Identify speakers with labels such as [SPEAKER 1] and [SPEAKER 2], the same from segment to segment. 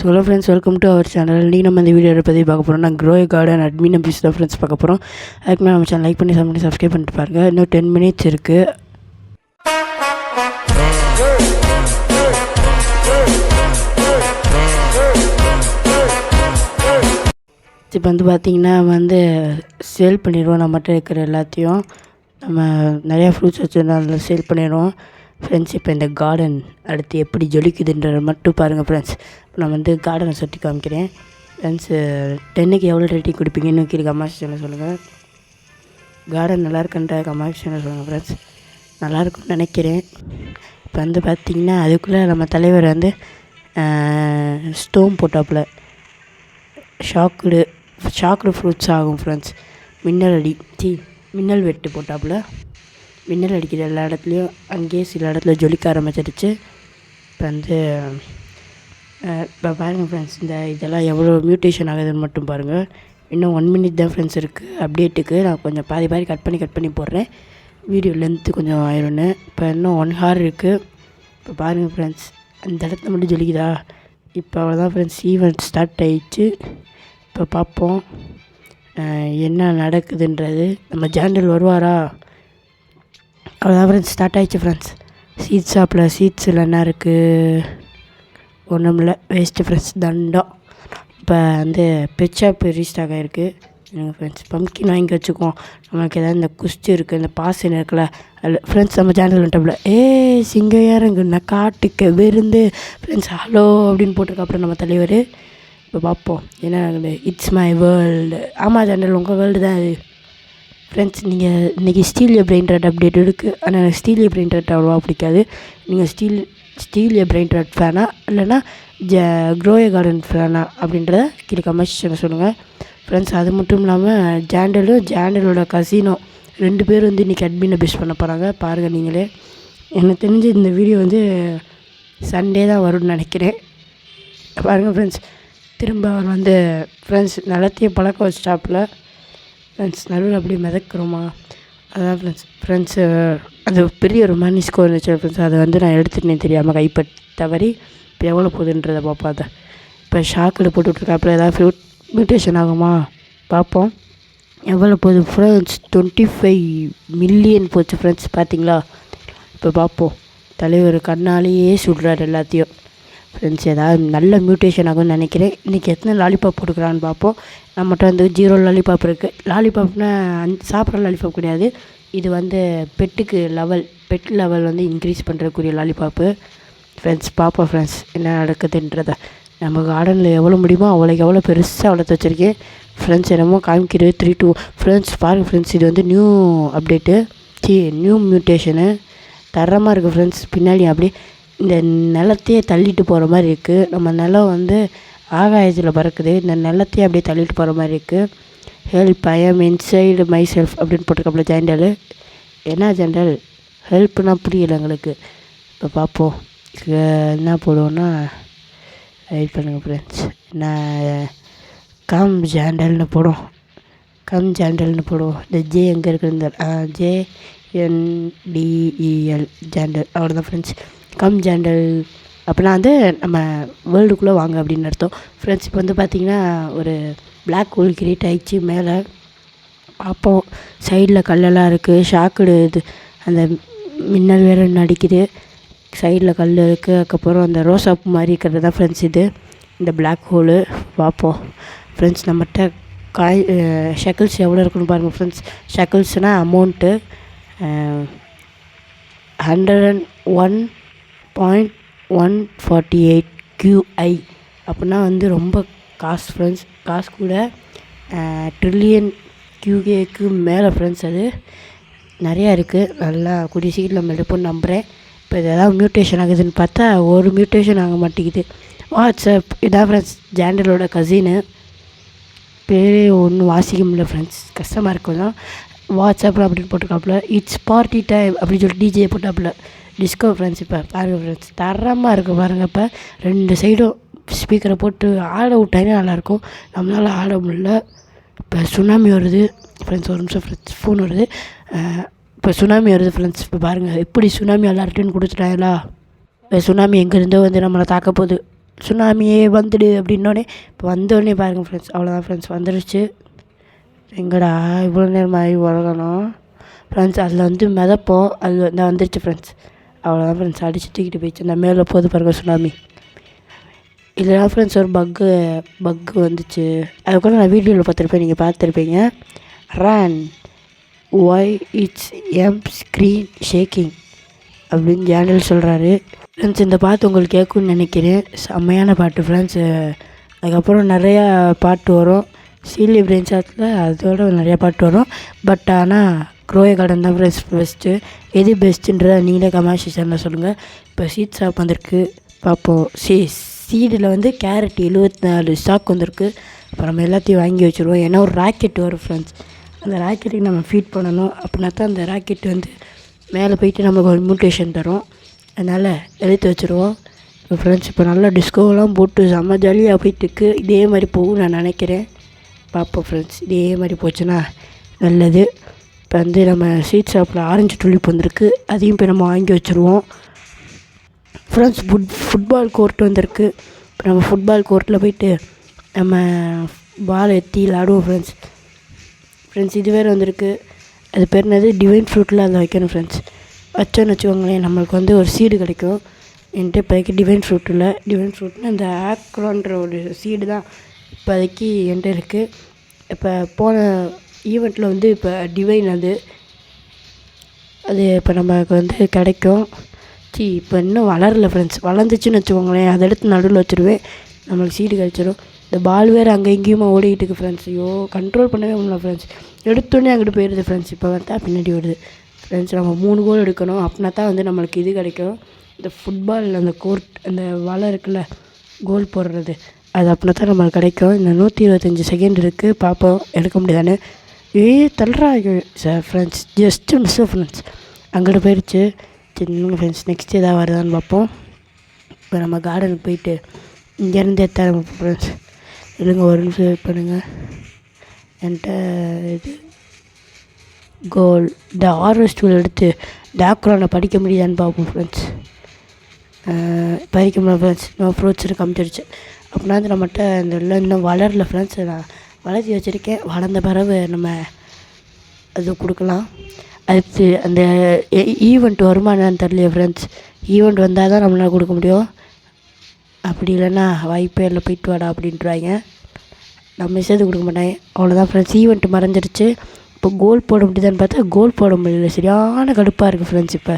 [SPEAKER 1] Hello friends, welcome to our channel. இன்றைக்கி நம்ம இந்த வீடியோ பற்றி பார்க்க போகிறோம்னா க்ரோ கார்டன் அட்மின் பீஸ் தான் ஃப்ரெண்ட்ஸ் பார்க்க போகிறோம். அதுக்கு நம்ம சேனல் லைக் பண்ணி சப்ஸ்கிரைப் பண்ணிட்டு பாருங்கள். இன்னும் 10 minutes இருக்குது. இப்போ பார்த்திங்கன்னா சேல் பண்ணிடுவோம். நம்மகிட்ட இருக்கிற எல்லாத்தையும் நம்ம நிறையா ஃப்ரூட்ஸ் வச்சுருந்தோம், அதில் சேல் பண்ணிடுவோம் ஃப்ரெண்ட்ஸ். இப்போ இந்த கார்டன் அடுத்து எப்படி ஜொலிக்குதுன்றதை மட்டும் பாருங்கள் ஃப்ரெண்ட்ஸ். இப்போ நான் கார்டனை சுற்றி காமிக்கிறேன் ஃப்ரெண்ட்ஸு. 10க்கு எவ்வளோ ரேட்டிங் கொடுப்பீங்கன்னு கீழே கமெண்ட் செக்ஷனில் சொல்லுங்கள். கார்டன் நல்லா இருக்குன்ற கமெண்ட் செக்ஷனில் சொல்லுங்கள் ஃப்ரெண்ட்ஸ். நல்லாயிருக்கும்னு நினைக்கிறேன். இப்போ பார்த்திங்கன்னா அதுக்குள்ளே நம்ம தலைவர் ஸ்டோன் போட்டாப்புல ஷாக்குடு ஃப்ரூட்ஸ் ஆகும் ஃப்ரெண்ட்ஸ். மின்னல் வெட்டு போட்டாப்புல மின்னல் அடிக்கிற எல்லா இடத்துலையும் அங்கேயே சில இடத்துல ஜொலிக்க ஆரம்பிச்சிருச்சு. இப்போ பாருங்கள் ஃப்ரெண்ட்ஸ், இதெல்லாம் எவ்வளோ மியூட்டேஷன் ஆகுதுன்னு மட்டும் பாருங்கள். இன்னும் 1 minute தான் ஃப்ரெண்ட்ஸ் இருக்குது அப்டேட்டுக்கு. நான் கொஞ்சம் பாதி கட் பண்ணி போடுறேன். வீடியோ லென்த்து கொஞ்சம் ஆயிடும்னு. இப்போ இன்னும் 1 hour இருக்குது. இப்போ பாருங்கள் ஃப்ரெண்ட்ஸ், அந்த இடத்துல மட்டும் ஜொலிக்குதா. இப்போ அவ்வளோதான் ஃப்ரெண்ட்ஸ், ஈவெண்ட் ஸ்டார்ட் ஆகிடுச்சு. இப்போ பார்ப்போம் என்ன நடக்குதுன்றது. நம்ம ஜாண்டல் வருவாரா? அவ்வளோதான் ஃப்ரெண்ட்ஸ், ஸ்டார்ட் ஆகிடுச்சு ஃப்ரெண்ட்ஸ். சீட்ஸில் என்ன இருக்குது? ஒன்றும் இல்லை, வேஸ்ட்டு ஃப்ரெண்ட்ஸ், தண்டம். இப்போ பெட் ஷாப் ரீஸ்டாக் ஆகிருக்கு ஃப்ரெண்ட்ஸ். பம்ப்கின் வாங்கி வச்சுக்குவோம். நம்மளுக்கு எதாவது இந்த குஸ்தி இருக்குது, இந்த பாசன் இருக்குல்ல, அதில் ஃப்ரெண்ட்ஸ் நம்ம சேனல் வந்துட்டோம்ல. சிங்கையாரங்குண்ணா காட்டுக்கு விருந்து ஃப்ரெண்ட்ஸ் ஹலோ அப்படின்னு போட்டிருக்க. அப்புறம் நம்ம தலைவர் இப்போ பார்ப்போம் என்ன ஆகுது. It's my world. ஆமாம் சேனல், உங்கள் வேர்ல்டு தான் அது ஃப்ரெண்ட்ஸ். நீங்கள் இன்றைக்கி ஸ்டீலியோ பிரெயின் ராட் அப்டேட் இருக்குது. ஆனால் எனக்கு ஸ்டீலியோ பிரெயின் ராட் அவ்வளோவா பிடிக்காது. நீங்கள் ஸ்டீலியோ பிரெயின் ராட் ஃபேனா இல்லைனா க்ரோயோ கார்டன் ஃபேனா அப்படின்றத கீழே கமெண்ட் செக்ஷனில் சொல்லுங்கள் ஃப்ரெண்ட்ஸ். அது மட்டும் இல்லாமல் ஜாண்டலோட கசினோ 2 பேர் இன்றைக்கி அட்மினை பேஸ் பண்ண போகிறாங்க. பாருங்கள் நீங்களே. எனக்கு தெரிஞ்சு இந்த வீடியோ சண்டே தான் வரும்னு நினைக்கிறேன். பாருங்கள் ஃப்ரெண்ட்ஸ், திரும்ப அவர் ஃப்ரெண்ட்ஸ் நிலத்தையே பழக்க வச்சிட்டாப்பில் ஃப்ரெண்ட்ஸ். நடுவில் அப்படியே மிதக்கிறோமா, அதான் ஃப்ரெண்ட்ஸு அது பெரிய ஒரு மணி ஸ்கோர் இருந்துச்சு ஃப்ரெண்ட்ஸ். அதை நான் எடுத்துட்டேன் தெரியாமல் கைப்பற்றவரி. இப்போ எவ்வளோ போகுதுன்றதை பார்ப்போம். அதை இப்போ ஷாக்கில் போட்டுட்ருக்காப்புல ஏதாவது மியூட்டேஷன் ஆகுமா பார்ப்போம். எவ்வளோ போகுது ஃப்ரெண்ட்ஸ்? 25 மில்லியன் போச்சு ஃப்ரெண்ட்ஸ். பார்த்தீங்களா? இப்போ பார்ப்போம். தலைவர் கண்ணாலேயே சுடுறாரு எல்லாத்தையும் ஃப்ரெண்ட்ஸ். ஏதாவது நல்ல மியூட்டேஷன் ஆகும்னு நினைக்கிறேன். இன்றைக்கி எத்தனை லாலிபாப் கொடுக்குறான்னு பார்ப்போம். நம்மகிட்ட 0 லாலிபாப் இருக்குது. லாலிபாப்னா சாப்பிட்ற லாலிபாப் கிடையாது. இது பெட் லெவல் இன்க்ரீஸ் பண்ணுறக்கூடிய லாலிபாப்பு ஃப்ரெண்ட்ஸ். பார்ப்போம் ஃப்ரெண்ட்ஸ் என்ன நடக்குதுன்றதை. நம்ம கார்டனில் எவ்வளோ முடியுமோ எவ்வளோ பெருசாக வளர்த்து வச்சுருக்கேன் ஃப்ரெண்ட்ஸ். என்னமோ காமிக்கிறது 3 2 ஃப்ரெண்ட்ஸ். பாருங்கள் ஃப்ரெண்ட்ஸ், இது நியூ அப்டேட்டு, நியூ மியூட்டேஷனு தரமாக இருக்குது ஃப்ரெண்ட்ஸ். பின்னாடி அப்படியே இந்த நிலத்தையே தள்ளிட்டு போகிற மாதிரி இருக்குது. நம்ம நிலம் ஆகாயத்தில் பறக்குது. இந்த நிலத்தையே அப்படியே தள்ளிட்டு போகிற மாதிரி இருக்குது. ஹெல்ப், ஐ ஆம் இன்சைடு மை செல்ஃப் அப்படின்னு போட்டிருக்கப்பல ஜாண்டல். என்ன ஜாண்டல் ஹெல்ப்னா புரியலை எங்களுக்கு. இப்போ பார்ப்போம் என்ன போடுவோன்னா, வெயிட் பண்ணுங்கள் ஃப்ரெண்ட்ஸ். நான் கம் ஜாண்டல்னு போடுவோம். இந்த ஜே எங்கே இருக்குது? JNDEL ஜாண்டல். அவ்வளோதான் ஃப்ரெண்ட்ஸ். கம் ஜாண்டல் அப்படின்னா நம்ம வேர்ல்டுக்குள்ளே வாங்க அப்படின்னு அர்த்தம் ஃப்ரெண்ட்ஸ். இப்போ பார்த்திங்கன்னா ஒரு பிளாக் ஹோல் கிரியேட் ஆகிடுச்சு மேலே. பார்ப்போம். சைடில் கல்லெல்லாம் இருக்குது. ஷாக்குடு இது அந்த மின்னல் வேறு நடிக்குது. சைடில் கல் இருக்குது. அதுக்கப்புறம் அந்த ரோசாப்பு மாதிரி இருக்கிறது தான் ஃப்ரெண்ட்ஸ் இந்த பிளாக் ஹோலு. பார்ப்போம் ஃப்ரெண்ட்ஸ். நம்மகிட்ட ஷக்கிள்ஸ் எவ்வளோ இருக்குன்னு பாருங்கள் ஃப்ரெண்ட்ஸ். ஷக்கிள்ஸ்னால் அமௌண்ட்டு 101.148 QI அப்படின்னா ரொம்ப காசு ஃப்ரெண்ட்ஸ். காசு கூட ட்ரில்லியன் QKக்கு மேலே ஃப்ரெண்ட்ஸ். அது நிறையா இருக்குது. நல்லா கூடிய சீக்கிரம் நம்ம எடுப்போம்னு நம்புகிறேன். இப்போ இதெல்லாம் மியூட்டேஷன் ஆகுதுன்னு பார்த்தா ஒரு மியூட்டேஷன் ஆக மாட்டேங்குது. வாட்ஸ்அப் இதான் ஃப்ரெண்ட்ஸ் ஜாண்டலோட கசினு. பேரே ஒன்றும் வாசிக்க முடியல ஃப்ரெண்ட்ஸ், கஷ்டமாக இருக்கும் தான். வாட்ஸ்அப்பில் அப்படின்னு போட்டிருக்காப்புல. இட்ஸ் பார்ட்டி டைம் அப்படின்னு சொல்லி டிஜே போட்டாப்புல. Disco friends. இப்போ பாருங்கள் ஃப்ரெண்ட்ஸ், தரமாக இருக்குது பாருங்கள். இப்போ 2 சைடும் ஸ்பீக்கரை போட்டு ஆட விட்டாங்க நல்லாயிருக்கும். நம்மளால் ஆட முடியல. இப்போ சுனாமி வருது ஃப்ரெண்ட்ஸ். ஒரு நிமிஷம் ஃப்ரெண்ட்ஸ், ஃபோன் வருது. இப்போ சுனாமி வருது ஃப்ரெண்ட்ஸ். இப்போ பாருங்கள் எப்படி சுனாமி அலர்ட்டுன்னு கொடுத்துட்டாங்களா. இப்போ சுனாமி எங்கேருந்தோ நம்மளை தாக்க போகுது. சுனாமியே வந்துடு அப்படின்னோடனே இப்போ வந்தோடனே பாருங்கள் ஃப்ரெண்ட்ஸ், அவ்வளோதான் ஃப்ரெண்ட்ஸ் வந்துடுச்சு. எங்கடா இவ்வளோ நேரமாகி உலகணும் ஃப்ரெண்ட்ஸ். அதில் வந்து மிதப்போம், அது வந்து வந்துடுச்சு ஃப்ரெண்ட்ஸ். அவ்வளோதான் ஃப்ரெண்ட்ஸ், அடிச்சு தூக்கிட்டு போயிடுச்சு. அந்த மேலே போது பாருங்க சுனாமி. இதெல்லாம் ஃப்ரெண்ட்ஸ் ஒரு பக்கு வந்துச்சு. அதை கூட நான் வீடியோவில் பார்த்துருப்பேன், நீங்கள் பார்த்துருப்பீங்க. Run why it's my screen shaking அப்படின்னு ஜேனல் சொல்கிறாரு ஃப்ரெண்ட்ஸ். இந்த பாட்டு உங்களுக்கு கேட்கும்னு நினைக்கிறேன். செம்மையான பாட்டு ஃப்ரெண்ட்ஸ். அதுக்கப்புறம் நிறையா பாட்டு வரும். சீலி பிரெயின் சாத்தில் அதோட நிறையா பாட்டு வரும். பட் ஆனால் க்ரோயே கார்டன் தான் ஃப்ரெண்ட்ஸ் பெஸ்ட்டு. எது பெஸ்ட்டுன்றதை நீங்களே கமெண்ட் செக்ஷனில் சொல்லுங்கள். இப்போ சீட் ஷாப் வந்திருக்கு, பார்ப்போம். சீடில் வந்து கேரட் 74 ஸ்டாக் வந்திருக்கு. இப்போ நம்ம எல்லாத்தையும் வாங்கி வச்சுருவோம். ஏன்னா ஒரு ராக்கெட் வரும் ஃப்ரெண்ட்ஸ், அந்த ராக்கெட்டுக்கு நம்ம ஃபீட் பண்ணணும். அப்படின்னா தான் அந்த ராக்கெட் வந்து மேலே போயிட்டு நமக்கு ஒரு மியூட்டேஷன் தரும். அதனால் எடுத்து வச்சுருவோம். இப்போ ஃப்ரெண்ட்ஸ் இப்போ நல்லா டிஸ்கோவெலாம் போட்டு செம்ம ஜாலியாக போயிட்டுருக்கு. இதே மாதிரி போகும் நான் நினைக்கிறேன். பார்ப்போம் ஃப்ரெண்ட்ஸ், இதே மாதிரி போச்சுன்னா நல்லது. இப்போ வந்து நம்ம ஸ்வீட் ஷாப்பில் ஆரஞ்சு துளிப்பு வந்திருக்கு, அதையும் இப்போ நம்ம வாங்கி வச்சுருவோம் ஃப்ரெண்ட்ஸ். ஃபுட்பால் கோர்ட் வந்திருக்கு. இப்போ நம்ம ஃபுட்பால் கோர்ட்டில் போயிட்டு நம்ம பால் எத்தி விளாடுவோம் ஃப்ரெண்ட்ஸ். இது வேறு வந்திருக்கு, அது பேர் என்னது, டிவைன் ஃப்ரூட்டில் அதை வைக்கணும் ஃப்ரெண்ட்ஸ். வச்சோன்னு வச்சுக்கோங்களேன், நம்மளுக்கு வந்து ஒரு சீடு கிடைக்கும். என்கிட்ட இப்போதைக்கு டிவைன் ஃப்ரூட் இல்லை. டிவைன் ஃப்ரூட்னா இந்த ஆக்ரோன்ற ஒரு சீடு தான் இப்போதைக்கு என்கிட்ட இருக்குது. இப்போ போன ஈவெண்ட்டில் வந்து இப்போ டிவைன் அது இப்போ நமக்கு வந்து கிடைக்கும். இப்போ இன்னும் வளரல ஃப்ரெண்ட்ஸ். வளர்ந்துச்சுன்னு வச்சுக்கோங்களேன், அதை எடுத்து நடுவில் வச்சுருவேன், நம்மளுக்கு சீடு கிடச்சிரும். இந்த பால் வேறு அங்கே எங்கேயுமா ஓடிக்கிட்டு இருக்குது ஃப்ரெண்ட்ஸ். ஐயோ கண்ட்ரோல் பண்ணவே முடியல ஃப்ரெண்ட்ஸ். எடுத்தோடனே அங்கிட்டு போயிடுது ஃப்ரெண்ட்ஸ். இப்போ வந்தால் பின்னாடி வருது ஃப்ரெண்ட்ஸ். நம்ம 3 கோல் எடுக்கணும், அப்படின்னா தான் வந்து நம்மளுக்கு இது கிடைக்கும். இந்த ஃபுட்பால் அந்த கோர்ட் அந்த வலை இருக்குல்ல, கோல் போடுறது, அது அப்படின்னா தான் நம்மளுக்கு கிடைக்கும். இந்த 125 செகண்ட் இருக்குது, பார்ப்போம் எடுக்க முடியாதானே. தள்ளுறா sir friends, just miss friends. அங்கிட்டு போயிடுச்சு. சின்ன ஃப்ரெண்ட்ஸ், நெக்ஸ்ட் எதாவது வருதான்னு பார்ப்போம். இப்போ நம்ம கார்டனுக்கு போயிட்டு இங்கேருந்து எத்தாரம் ஃப்ரெண்ட்ஸ். இல்லைங்க ஒரு நிமிஷம் வெயிட் பண்ணுங்கள். என்கிட்ட இது கோல் இந்த ஆர்வெஸ்ட் டூல் எடுத்து டாக்ரோனை படிக்க முடியுதான்னு பார்ப்போம் ஃப்ரெண்ட்ஸ். படிக்க முடியல ஃப்ரெண்ட்ஸ். இன்னும் ஃப்ரூட்ஸ் காமிச்சிருச்சு. அப்படின்னா வந்து நம்மகிட்ட இந்த இல்லை இன்னும் வளரல ஃப்ரெண்ட்ஸ். நான் வளர்த்தி வச்சுருக்கேன். வளர்ந்த பிறகு நம்ம அது கொடுக்கலாம். அடுத்து அந்த ஈவெண்ட் வருமா என்னன்னு தெரியலையே ஃப்ரெண்ட்ஸ். ஈவெண்ட் வந்தால் தான் நம்மளால் கொடுக்க முடியும். அப்படி இல்லைன்னா வாய்ப்பே இல்லை, போயிட்டு வாடா அப்படின்றாங்க, நம்ம சேர்த்து கொடுக்க மாட்டாங்க. அவ்வளோதான் ஃப்ரெண்ட்ஸ், ஈவெண்ட் மறைஞ்சிருச்சு. இப்போ கோல் போட முடியுதான்னு பார்த்தா கோல் போட முடியல. சரியான கடுப்பாக இருக்குது ஃப்ரெண்ட்ஸ். இப்போ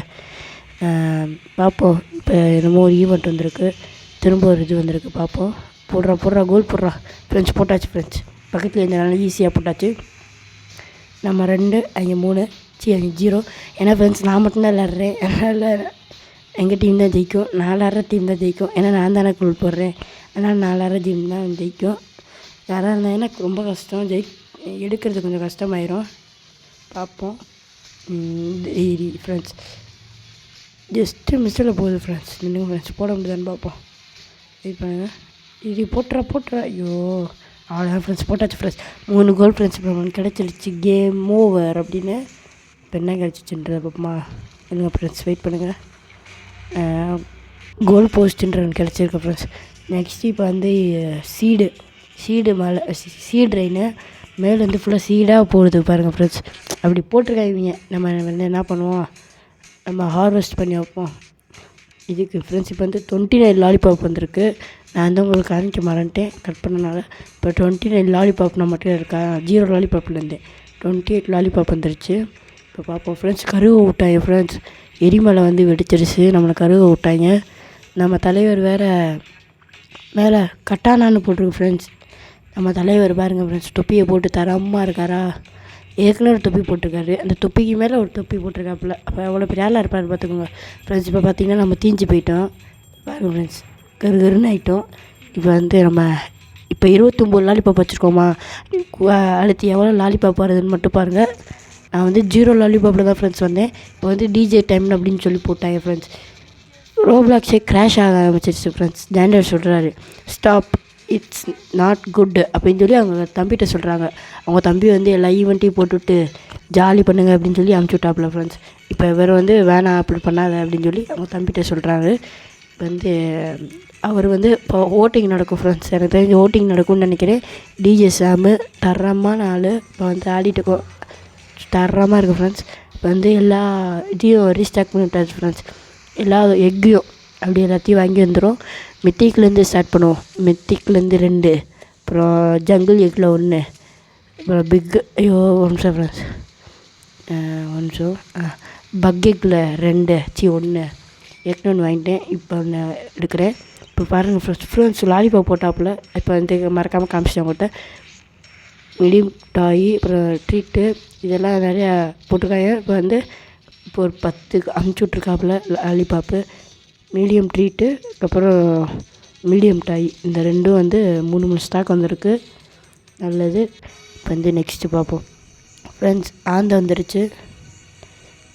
[SPEAKER 1] பார்ப்போம். இப்போ என்னமோ ஒரு ஈவெண்ட் வந்திருக்கு, திரும்ப ஒரு இது வந்திருக்கு, பார்ப்போம். போடுறா கோல் போடுறா ஃப்ரெண்ட்ஸ். போட்டாச்சு ஃப்ரெண்ட்ஸ், பக்கத்தில் இருந்தனால ஈஸியாக போட்டாச்சு. நம்ம 2 அங்கே 3 அங்கே 0. ஏன்னா ஃப்ரெண்ட்ஸ் நான் மட்டும்தான் விளாட்றேன், அதனால் எங்கள் டீம் தான் ஜெயிக்கும். 4 டீம் தான் ஜெயிக்கும், ஏன்னா நான் தானே கோல் போடுறேன். அதனால் 4 டீம் தான் ஜெயிக்கும். யாராக இருந்தால் எனக்கு ரொம்ப கஷ்டம், எடுக்கிறது கொஞ்சம் கஷ்டமாயிரும். பார்ப்போம் ஃப்ரெண்ட்ஸ். ஜஸ்ட்டு மிஸ்ஸில் போகுது ஃப்ரெண்ட்ஸ். நின்று ஃப்ரெண்ட்ஸ் போட முடியுதான்னு பார்ப்போம். வெயிட் பண்ணுங்கள். இது போட்டுறா. ஐயோ அவ்வளோதான் ஃப்ரெண்ட்ஸ், போட்டாச்சு ஃப்ரெண்ட்ஸ். 3 கோல் ஃப்ரெண்ட்ஸ். இப்போ கிடச்சிருச்சு, கேம் ஓவர் அப்படின்னு. இப்போ என்ன கிடச்சிச்சுன்ற பார்ப்போமா. இல்லைங்க ஃப்ரெண்ட்ஸ், வெயிட் பண்ணுங்கள். கோல் போஸ்ட்டுன்ற கிடச்சிருக்கு ஃப்ரெண்ட்ஸ். நெக்ஸ்ட்டு இப்போ வந்து சீடு மேலே சீட் ரெயின் மேலே வந்து ஃபுல்லாக சீடாக போடுது பாருங்கள் ஃப்ரெண்ட்ஸ். அப்படி போட்டிருக்காங்க. நம்ம வந்து என்ன பண்ணுவோம், நம்ம ஹார்வெஸ்ட் பண்ணி வைப்போம் இதுக்கு ஃப்ரெண்ட்ஸ். இப்போ வந்து 29 லாலிபாப் வந்திருக்கு. நான் வந்து உங்களுக்கு காமிக்க மறந்துட்டேன் கட் பண்ணனால. இப்போ 29 லாலிபாப் நான் மட்டும் இருக்கா, 0 லாலிபாப்லேருந்து 28 லாலிபாப் வந்துருச்சு. இப்போ பார்ப்போம் ஃப்ரெண்ட்ஸ். கருவை விட்டாங்க ஃப்ரெண்ட்ஸ், எரிமலை வந்து வெடிச்சிருச்சு, நம்மளை கருவை விட்டாங்க. நம்ம தலைவர் வேறு மேலே கட்டானான்னு போட்டிருக்கு ஃப்ரெண்ட்ஸ். நம்ம தலைவர் பாருங்கள் ஃப்ரெண்ட்ஸ், தொப்பியை போட்டு தரமாக இருக்காரா. ஏற்கனவே ஒரு தொப்பி போட்டிருக்காரு, அந்த தொப்பிக்கு மேலே ஒரு தொப்பி போட்டிருக்காப்புல. அப்போ எவ்வளோ பெரிய ஆளாக இருப்பார் பார்த்துக்கோங்க ஃப்ரெண்ட்ஸ். இப்போ பார்த்திங்கன்னா நம்ம தீஞ்சு போயிட்டோம் பாருங்கள் ஃப்ரெண்ட்ஸ், கருன்னு ஆகிட்டோம். இப்போ வந்து நம்ம இப்போ 29 லாலிபாப் வச்சுருக்கோமா, அடுத்து எவ்வளோ லாலிபாப் வருதுன்னு மட்டும் பாருங்கள். நான் வந்து 0 லாலிபாப்பில் தான் ஃப்ரெண்ட்ஸ் வந்தேன். இப்போ வந்து டிஜே டைம் அப்படின்னு சொல்லி போட்டாங்க ஃப்ரெண்ட்ஸ். ரோப்ளாக்ஸே க்ராஷ் ஆக ஆரம்பிச்சிருச்சு ஃப்ரெண்ட்ஸ். ஜாண்டர் சொல்கிறாரு ஸ்டாப், இட்ஸ் நாட் குட் அப்படின்னு சொல்லி அவங்க தம்பிகிட்ட சொல்கிறாங்க. அவங்க தம்பி வந்து எல்லா ஈவெண்ட்டையும் போட்டுவிட்டு ஜாலி பண்ணுங்க அப்படின்னு சொல்லி அமுச்சு விட்டாப்புல ஃப்ரெண்ட்ஸ். இப்போ இவர் வந்து வேணாம் அப்படி பண்ணாத அப்படின்னு சொல்லி அவங்க தம்பிகிட்ட சொல்கிறாரு. இப்போ வந்து அவர் வந்து இப்போ ஓட்டிங் நடக்கும் ஃப்ரெண்ட்ஸ். எனக்கு தெரிஞ்சு ஓட்டிங் நடக்கும்னு நினைக்கிறேன். டிஜே சாமு தரமான ஆள் இப்போ வந்து ஆடிட்டு தரமாக இருக்குது ஃப்ரெண்ட்ஸ். இப்போ வந்து எல்லா இதையும் ரீஸ்டாக் பண்ணி விட்டாச்சு ஃப்ரெண்ட்ஸ். எல்லா எக்கையும் அப்படி எல்லாத்தையும் வாங்கி வந்துடும். மித்திக்லேருந்து ஸ்டார்ட் பண்ணுவோம். மித்திக்லேருந்து 2, அப்புறம் ஜங்கிள் எக்கில் 1, அப்புறம் ஐயோ ஒரு நிமிஷம் ஃப்ரெண்ட்ஸ், ஒரு நிமிஷம். பக் எக்கில் 2 1 எக்னு ஒன்று வாங்கிட்டேன். இப்போ ஒன்று எடுக்கிறேன். இப்போ பாருங்கள் ஃப்ரெண்ட்ஸ் லாலிபாப் போட்டாப்பில் இப்போ வந்து மறக்காமல் காமிச்சிட்டேன் உங்கள்கிட்ட. மீடியம் டாய் அப்புறம் ட்ரீட்டு இதெல்லாம் நிறையா போட்டிருக்காங்க. இப்போ வந்து இப்போ ஒரு 10 அமுச்சு விட்ருக்காப்புல லாலிபாப்பு, மீடியம் ட்ரீட்டு, அப்புறம் மீடியம் டாய். இந்த 2 வந்து 3 ஸ்டாக் வந்திருக்கு. நல்லது. இப்போ வந்து நெக்ஸ்ட்டு பார்ப்போம் ஃப்ரெண்ட்ஸ். ஆந்தை வந்துருச்சு.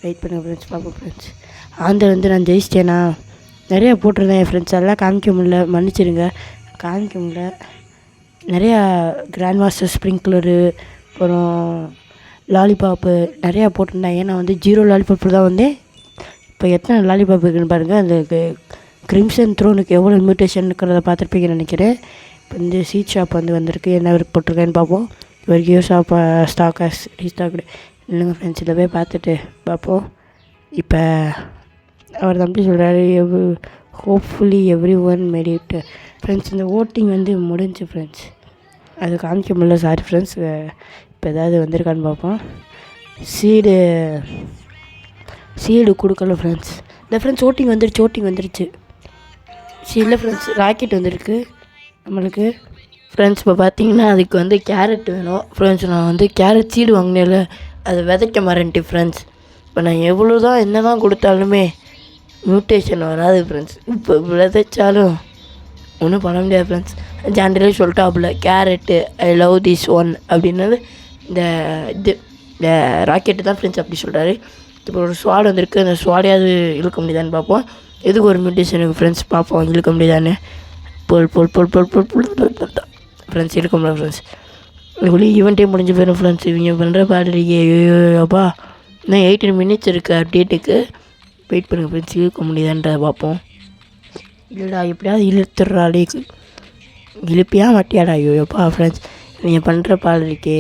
[SPEAKER 1] வெயிட் பண்ணுங்கள் ஃப்ரெண்ட்ஸ், பார்ப்போம் ஃப்ரெண்ட்ஸ். ஆந்தை வந்து நான் ஜெயிச்சிட்டேனா நிறையா போட்டிருந்தேன் என் ஃப்ரெண்ட்ஸ். அதெல்லாம் காமிக்க முடியல, மன்னிச்சிடுங்க, காமிக்க முடியல. நிறையா கிராண்ட் மாஸ்டர் ஸ்ப்ரிங்க்லரு அப்புறம் லாலிபாப்பு நிறையா போட்டிருந்தேன். ஏன்னா வந்து 0 லாலிபாப்பில் தான் வந்தேன். இப்போ எத்தனை லாலிபாப் இருக்குன்னு பாருங்கள். அந்த கிரிம்சன் த்ரோனுக்கு எவ்வளோ இன்விடேஷன் இருக்கிறத பார்த்துருப்பீங்கன்னு நினைக்கிறேன். இப்போ இந்த சீட் ஷாப் வந்து வந்திருக்கு. என்ன போட்டிருக்கேன்னு பார்ப்போம். வரைக்கும் ஷாப் ஸ்டாக்கர்ஸ் ரீஸ்டாக் இல்லைங்க ஃப்ரெண்ட்ஸ். இதில் போய் பார்த்துட்டு பார்ப்போம். இப்போ அவர் தம்பி சொல்கிறாரு hopefully everyone made friends. இந்த ஓட்டிங் வந்து முடிஞ்சு ஃப்ரெண்ட்ஸ். அது காமிக்க முடியல, சாரி ஃப்ரெண்ட்ஸ். இப்போ ஏதாவது வந்திருக்கான்னு பார்ப்போம். சீடு கொடுக்கல ஃப்ரெண்ட்ஸ். இந்த ஃப்ரெண்ட்ஸ் ஓட்டிங் வந்துருச்சு. இல்லை ஃப்ரெண்ட்ஸ், ராக்கெட் வந்திருக்கு நம்மளுக்கு ஃப்ரெண்ட்ஸ். இப்போ பார்த்தீங்கன்னா அதுக்கு வந்து கேரட் வேணும் ஃப்ரெண்ட்ஸ். நான் வந்து கேரட் சீடு வாங்கினேன்ல, அதை விதைக்க மாறேன்ட்டு ஃப்ரெண்ட்ஸ். இப்போ நான் எவ்வளோ தான் என்ன தான் கொடுத்தாலுமே மியூட்டேஷன் வராது ஃப்ரெண்ட்ஸ். இப்போ விதைச்சாலும் ஒன்றும் பண்ண முடியாது ஃப்ரெண்ட்ஸ். ஜாண்டிலே சொல்லிட்டாப்புல carrot I love this one அப்படின்னது இந்த ராக்கெட்டு தான் ஃப்ரெண்ட்ஸ் அப்படி சொல்கிறாரு. இப்போ ஒரு ஸ்வாட் வந்திருக்கு. அந்த ஸ்வாடையாவது இழுக்க முடியுதான்னு பார்ப்போம். எதுக்கு ஒரு மியூட்டேஷன் இருக்குது ஃப்ரெண்ட்ஸ், பார்ப்போம் இழுக்க முடியுதான்னு. போல் ஃப்ரெண்ட்ஸ் இழுக்க முடியாது ஃப்ரெண்ட்ஸ். இதுக்குள்ளே ஈவெண்ட்டே முடிஞ்சு போயிடும் ஃப்ரெண்ட்ஸ். இவங்க பண்ணுற பாடுறீங்க ஐயோப்பா. இன்னும் 18 மினிட்ஸ் இருக்குது அப்டேட்டுக்கு. வெயிட் பண்ணுங்கள் ஃப்ரெண்ட்ஸ், இழுக்க முடியுதான்றதை பார்ப்போம். இல்லைடா எப்படியாவது இழுத்துடுறாளே, இழுப்பியா மாட்டியாடா ஐயோப்பா ஃப்ரெண்ட்ஸ். நீங்கள் பண்ணுற பாடுறீக்கே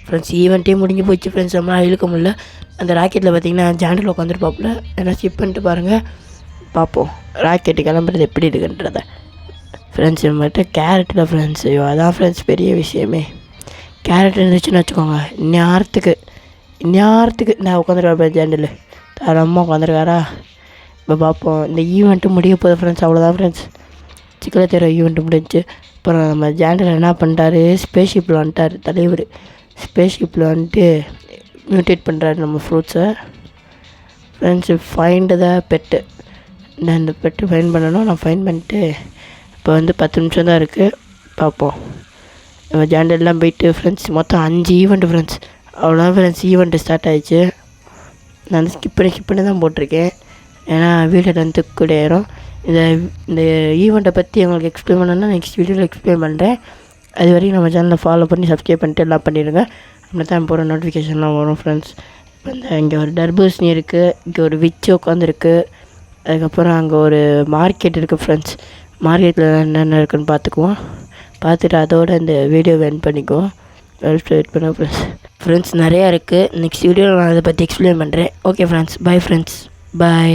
[SPEAKER 1] ஃப்ரெண்ட்ஸ். ஈவெண்ட்டே முடிஞ்சு போச்சு ஃப்ரெண்ட்ஸ். நம்மளால் இழுக்க முடியல. அந்த ராக்கெட்டில் பார்த்தீங்கன்னா ஜாண்டில் உட்காந்துருப்பாப்புல. ஏன்னா ஸ்கிப் பண்ணிட்டு பாருங்கள், பார்ப்போம் ராக்கெட்டு கிளம்புறது எப்படி இருக்குன்றத ஃப்ரெண்ட்ஸ். நம்மகிட்ட கேரட்டில் ஃப்ரெண்ட்ஸ், ஐயோ அதான் ஃப்ரெண்ட்ஸ் பெரிய விஷயமே. கேரட் இருந்துச்சுன்னு வச்சுக்கோங்க, இந்நேரத்துக்கு நான் உட்காந்துருக்கேன் ஜாண்டில் தரமாக உட்காந்துருக்காரா. இப்போ பார்ப்போம். இந்த ஈவெண்ட்டு முடிய போகுது ஃப்ரெண்ட்ஸ். அவ்வளோதான் ஃப்ரெண்ட்ஸ், சிக்கலை தேர ஈவெண்ட்டு முடிஞ்சு. அப்புறம் நம்ம ஜாண்டில் என்ன பண்ணிட்டாரு, ஸ்பேஸ்ஷிப்பில் வந்துட்டார் தலைவர். ஸ்பேஸ்ஷிப்பில் வந்துட்டு மியூட்டேட் பண்ணுறாரு நம்ம ஃப்ரூட்ஸை ஃப்ரெண்ட்ஸ். Find the pet. நான் இந்த பெட்டு ஃபைன் பண்ணணும். நான் ஃபைன் பண்ணிட்டு இப்போ வந்து 10 நிமிஷம் தான் இருக்குது, பார்ப்போம். நம்ம ஜாண்டெல்லாம் போயிட்டு ஃப்ரெண்ட்ஸ் மொத்தம் 5 ஈவெண்ட்டு ஃப்ரெண்ட்ஸ். அவ்வளோதான் ஃப்ரெண்ட்ஸ், ஈவெண்ட்டு ஸ்டார்ட் ஆகிடுச்சு. நான் ஸ்கிப் பண்ணி தான் போட்டிருக்கேன். ஏன்னா வீடியோ லென்த்து கூட ஆயிரும். இந்த ஈவெண்ட்டை பற்றி உங்களுக்கு எக்ஸ்பிளைன் பண்ணணுன்னா நெக்ஸ்ட் வீடியோவில் எக்ஸ்பிளைன் பண்ணுறேன். அது வரைக்கும் நம்ம சேனலை ஃபாலோ பண்ணி சப்ஸ்கிரைப் பண்ணிட்டு எல்லாம் பண்ணிடுங்க. அப்படி தான் போகிற நோட்டிஃபிகேஷன்லாம் வரும் ஃப்ரெண்ட்ஸ். இப்போ இங்கே ஒரு டர்பூசணி இருக்குது, இங்கே ஒரு விச்சு உட்காந்துருக்கு. அதுக்கப்புறம் அங்கே ஒரு மார்க்கெட் இருக்குது ஃப்ரெண்ட்ஸ். மார்க்கெட்டில் என்னென்ன இருக்குதுன்னு பார்த்துக்குவோம். பார்த்துட்டு அதோட இந்த வீடியோ எண்ட் பண்ணிக்குவோம். வெயிட் பண்ண ஃப்ரெண்ட்ஸ் நிறையா இருக்குது. நெக்ஸ்ட் வீடியோவில் நான் அதை பற்றி எக்ஸ்பிளைன் பண்ணுறேன். Okay friends, bye friends, by.